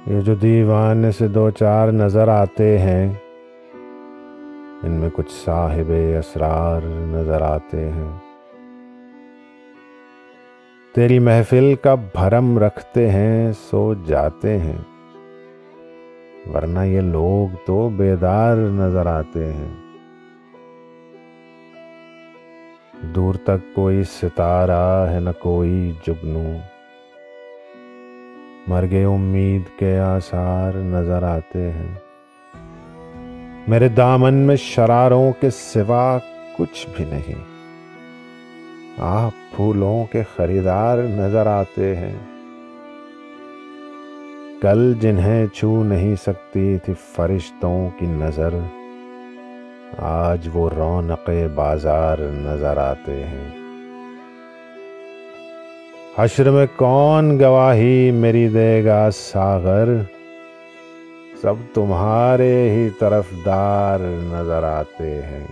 ये जो दीवाने से दो चार नजर आते हैं, इनमें कुछ साहिबे असरार नजर आते हैं। तेरी महफिल का भरम रखते हैं, सो जाते हैं, वरना ये लोग तो बेदार नजर आते हैं। दूर तक कोई सितारा है न कोई जुगनू, मर गए उम्मीद के आसार नजर आते हैं। मेरे दामन में शरारों के सिवा कुछ भी नहीं, आप फूलों के खरीदार नजर आते हैं। कल जिन्हें छू नहीं सकती थी फरिश्तों की नजर, आज वो रौनक़े बाजार नजर आते हैं। हश्र में कौन गवाही मेरी देगा सागर, सब तुम्हारे ही तरफदार नजर आते हैं।